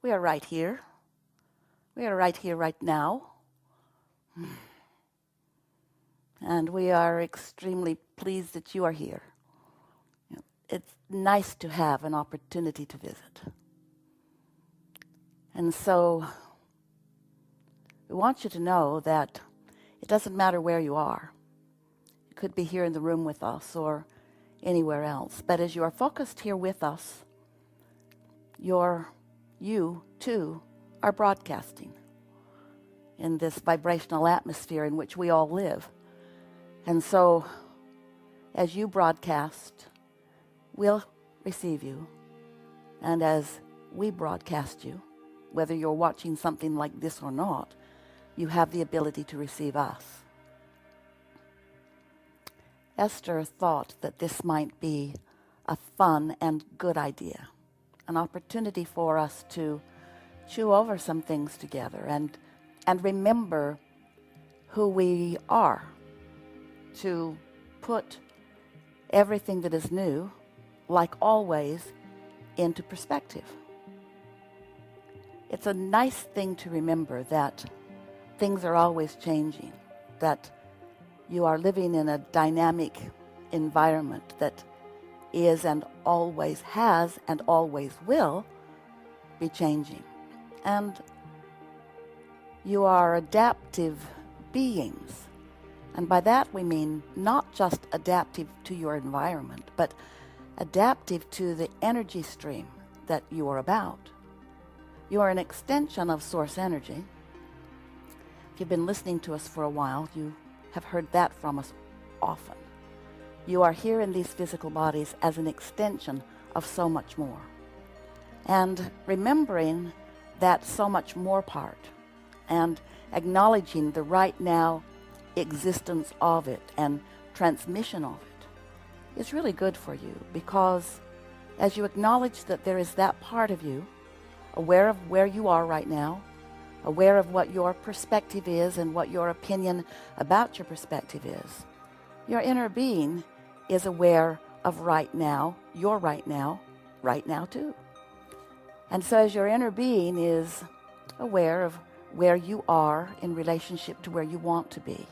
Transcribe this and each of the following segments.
We are right here. We are right here, right now. And we are extremely pleased that you are here. It's nice to have an opportunity to visit. And so we want you to know that it doesn't matter where you are. You could be here in the room with us or anywhere else. But as you are focused here with us, you too are broadcasting in this vibrational atmosphere in which we all live. And so as you broadcast, we'll receive you. And as we broadcast you, whether you're watching something like this or not, you have the ability to receive us. Esther thought that this might be a fun and good idea, an opportunity for us to chew over some things together and remember who we are, to put everything that is new, like always, into perspective. It's a nice thing to remember that things are always changing, that you are living in a dynamic environment that is and always has and always will be changing. And you are adaptive beings. And by that we mean not just adaptive to your environment, but adaptive to the energy stream that you are about. You are an extension of source energy. If you've been listening to us for a while, you have heard that from us often. You are here in these physical bodies as an extension of so much more. And remembering that so much more part and acknowledging the right now existence of it and transmission of it is really good for you, because as you acknowledge that there is that part of you, aware of where you are right now, aware of what your perspective is and what your opinion about your perspective is, your inner being is aware of right now, your right now too. And so as your inner being is aware of where you are in relationship to where you want to be,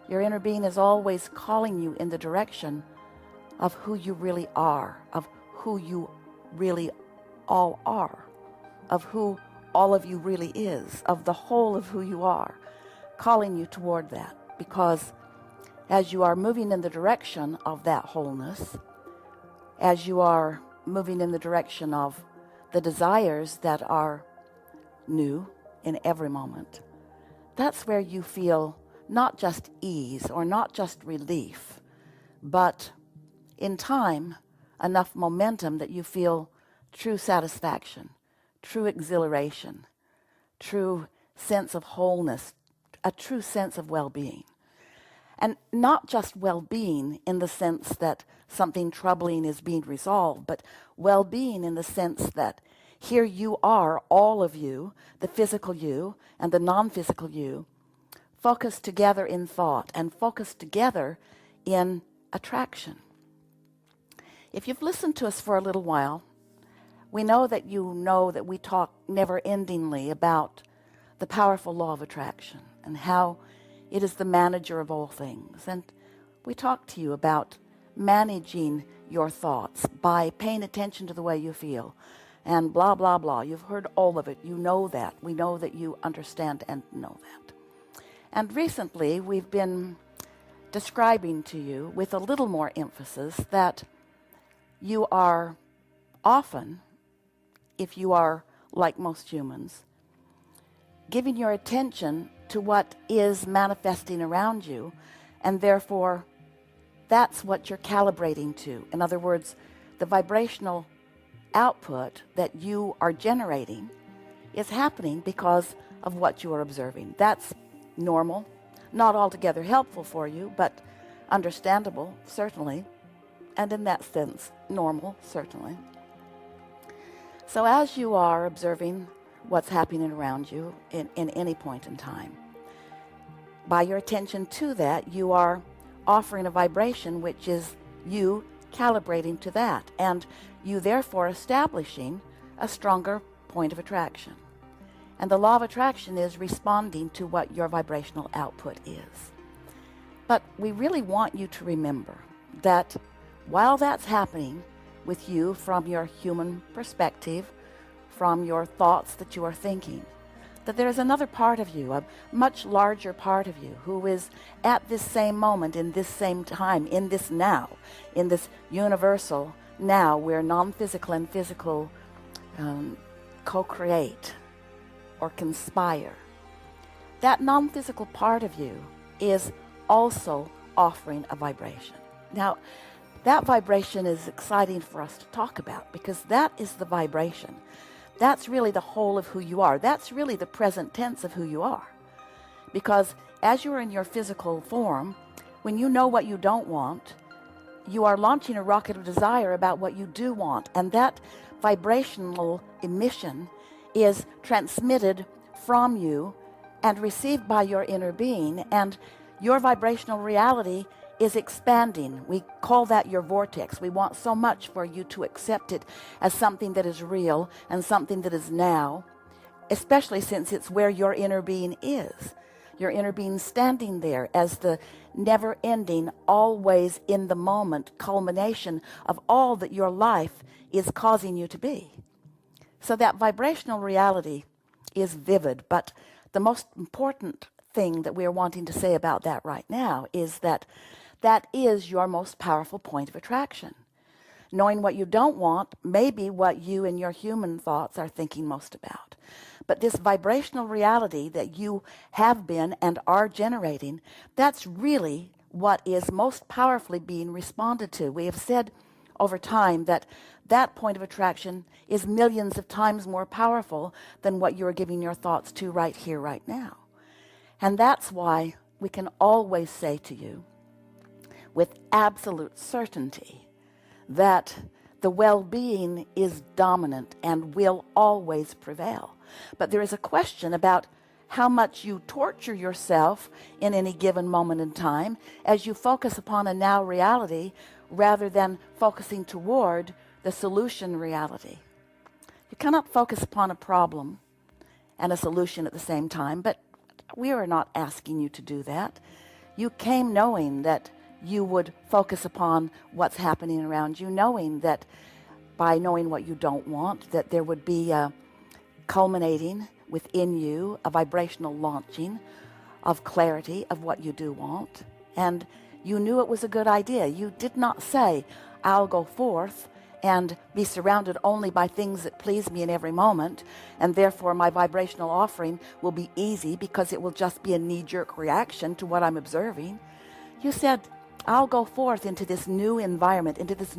your inner being is always calling you in the direction of who you really are, of who you really all are, of who all of you really is, of the whole of who you are, calling you toward that. Because as you are moving in the direction of that wholeness, as you are moving in the direction of the desires that are new in every moment, that's where you feel not just ease or not just relief, but in time, enough momentum that you feel true satisfaction, true exhilaration, true sense of wholeness, a true sense of well-being. And not just well-being in the sense that something troubling is being resolved, but well-being in the sense that here you are, all of you, the physical you and the non-physical you, focused together in thought and focused together in attraction. If you've listened to us for a little while, we know that we talk never-endingly about the powerful law of attraction and how it is the manager of all things. And we talk to you about managing your thoughts by paying attention to the way you feel and blah, blah, blah. You've heard all of it. You know that. We know that you understand and know that. And recently we've been describing to you with a little more emphasis that you are often, if you are like most humans, giving your attention to what is manifesting around you, and therefore that's what you're calibrating to. In other words, the vibrational output that you are generating is happening because of what you are observing. That's normal, not altogether helpful for you, but understandable, certainly, and in that sense, normal, certainly. So as you are observing what's happening around you in any point in time, by your attention to that, you are offering a vibration which is you calibrating to that, and you therefore establishing a stronger point of attraction. And the law of attraction is responding to what your vibrational output is. But we really want you to remember that while that's happening with you from your human perspective, from your thoughts that you are thinking, that there is another part of you, a much larger part of you, who is at this same moment, in this same time, in this now, in this universal now where non-physical and physical co-create or conspire. That non-physical part of you is also offering a vibration. Now, that vibration is exciting for us to talk about because that is the vibration. That's really the whole of who you are. That's really the present tense of who you are. Because as you're in your physical form, when you know what you don't want, you are launching a rocket of desire about what you do want. And that vibrational emission is transmitted from you and received by your inner being. And your vibrational reality is expanding. We call that your vortex. We want so much for you to accept it as something that is real and something that is now, especially since it's where your inner being is. Your inner being standing there as the never-ending, always in the moment culmination of all that your life is causing you to be. So that vibrational reality is vivid, but the most important thing that we are wanting to say about that right now is that that is your most powerful point of attraction. Knowing what you don't want may be what you and your human thoughts are thinking most about. But this vibrational reality that you have been and are generating, that's really what is most powerfully being responded to. We have said over time that that point of attraction is millions of times more powerful than what you are giving your thoughts to right here, right now. And that's why we can always say to you, with absolute certainty, that the well-being is dominant and will always prevail. But there is a question about how much you torture yourself in any given moment in time as you focus upon a now reality rather than focusing toward the solution reality. You cannot focus upon a problem and a solution at the same time, but we are not asking you to do that. You came knowing that you would focus upon what's happening around you, knowing that by knowing what you don't want, that there would be a culminating within you, a vibrational launching of clarity of what you do want. And you knew it was a good idea. You did not say, I'll go forth and be surrounded only by things that please me in every moment, and therefore my vibrational offering will be easy because it will just be a knee-jerk reaction to what I'm observing. You said, I'll go forth into this new environment, into this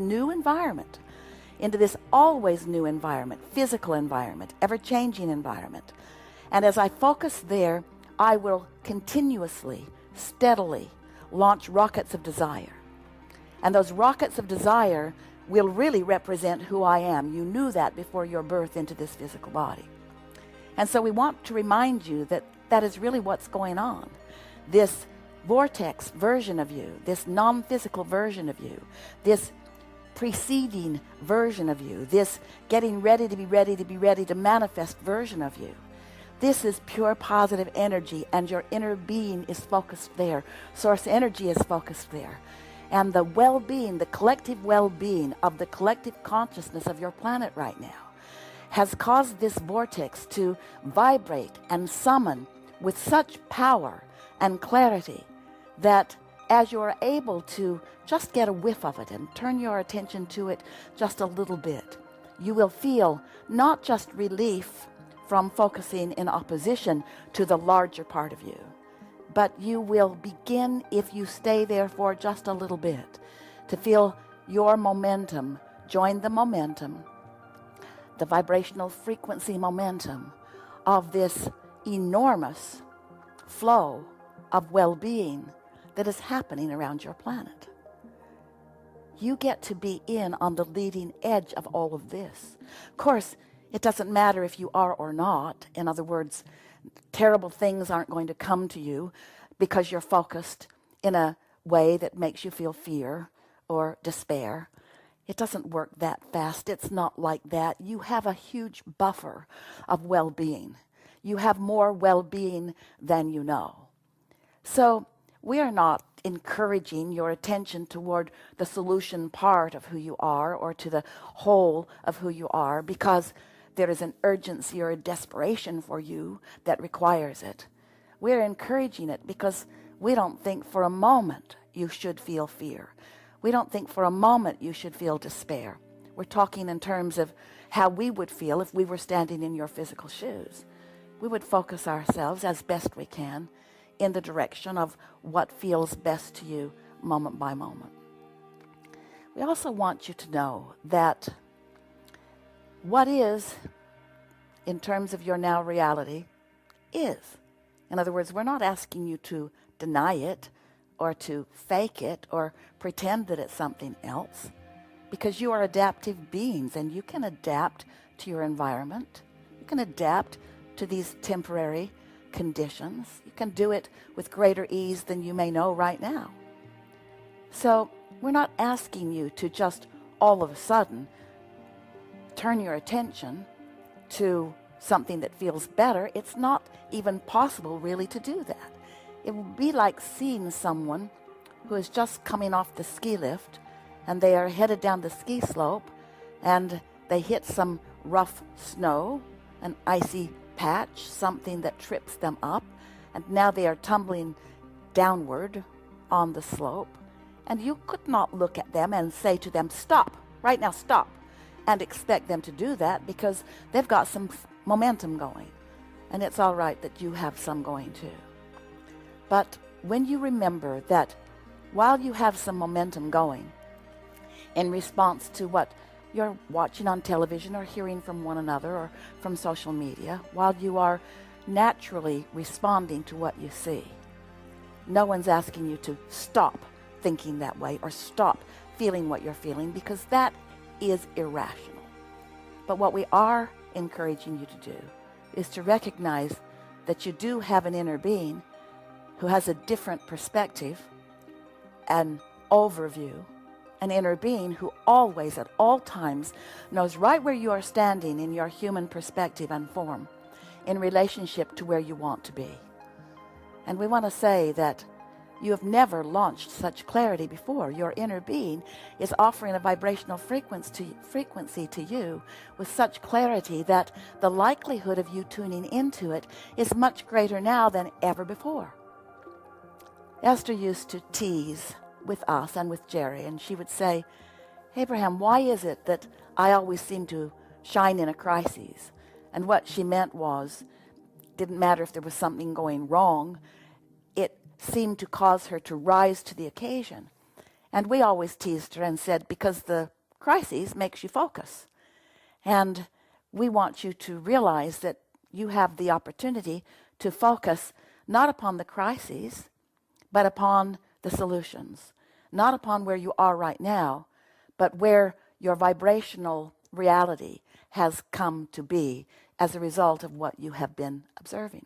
always new environment, physical environment, ever-changing environment. And as I focus there, I will continuously, steadily launch rockets of desire. And those rockets of desire will really represent who I am. You knew that before your birth into this physical body. And so we want to remind you that that is really what's going on. This vortex version of you, this non-physical version of you, this preceding version of you, this getting ready to be ready to manifest version of you. This is pure positive energy, and your inner being is focused there. Source energy is focused there. And the well-being, the collective well-being of the collective consciousness of your planet right now has caused this vortex to vibrate and summon with such power and clarity that as you're able to just get a whiff of it and turn your attention to it just a little bit, you will feel not just relief from focusing in opposition to the larger part of you, but you will begin, if you stay there for just a little bit, to feel your momentum join the momentum, the vibrational frequency momentum of this enormous flow of well-being that is happening around your planet. You get to be in on the leading edge of all of this. Of course, it doesn't matter if you are or not. In other words, terrible things aren't going to come to you because you're focused in a way that makes you feel fear or despair. It doesn't work that fast. It's not like that. You have a huge buffer of well-being. You have more well-being than you know. So we are not encouraging your attention toward the solution part of who you are or to the whole of who you are because there is an urgency or a desperation for you that requires it. We're encouraging it because we don't think for a moment you should feel fear. We don't think for a moment you should feel despair. We're talking in terms of how we would feel if we were standing in your physical shoes. We would focus ourselves as best we can in the direction of what feels best to you moment by moment. We also want you to know that what is, in terms of your now reality, is. In other words, we're not asking you to deny it or to fake it or pretend that it's something else, because you are adaptive beings and you can adapt to your environment. You can adapt to these temporary conditions. You can do it with greater ease than you may know right now. So we're not asking you to just all of a sudden turn your attention to something that feels better. It's not even possible really to do that. It would be like seeing someone who is just coming off the ski lift and they are headed down the ski slope and they hit some rough snow, an icy patch, something that trips them up, and now they are tumbling downward on the slope. And you could not look at them and say to them, stop, right now, stop, and expect them to do that because they've got some momentum going. And it's all right that you have some going too. But when you remember that while you have some momentum going, in response to what you're watching on television or hearing from one another or from social media, while you are naturally responding to what you see, no one's asking you to stop thinking that way or stop feeling what you're feeling, because that is irrational. But what we are encouraging you to do is to recognize that you do have an inner being who has a different perspective, an overview, an inner being who always, at all times, knows right where you are standing in your human perspective and form in relationship to where you want to be. And we want to say that you have never launched such clarity before. Your inner being is offering a vibrational frequency to you with such clarity that the likelihood of you tuning into it is much greater now than ever before. Esther used to tease with us and with Jerry, and she would say, Abraham, why is it that I always seem to shine in a crisis? And what she meant was, didn't matter if there was something going wrong, it seemed to cause her to rise to the occasion. And we always teased her and said, because the crisis makes you focus. And we want you to realize that you have the opportunity to focus not upon the crises, but upon the solutions. Not upon where you are right now, but where your vibrational reality has come to be as a result of what you have been observing.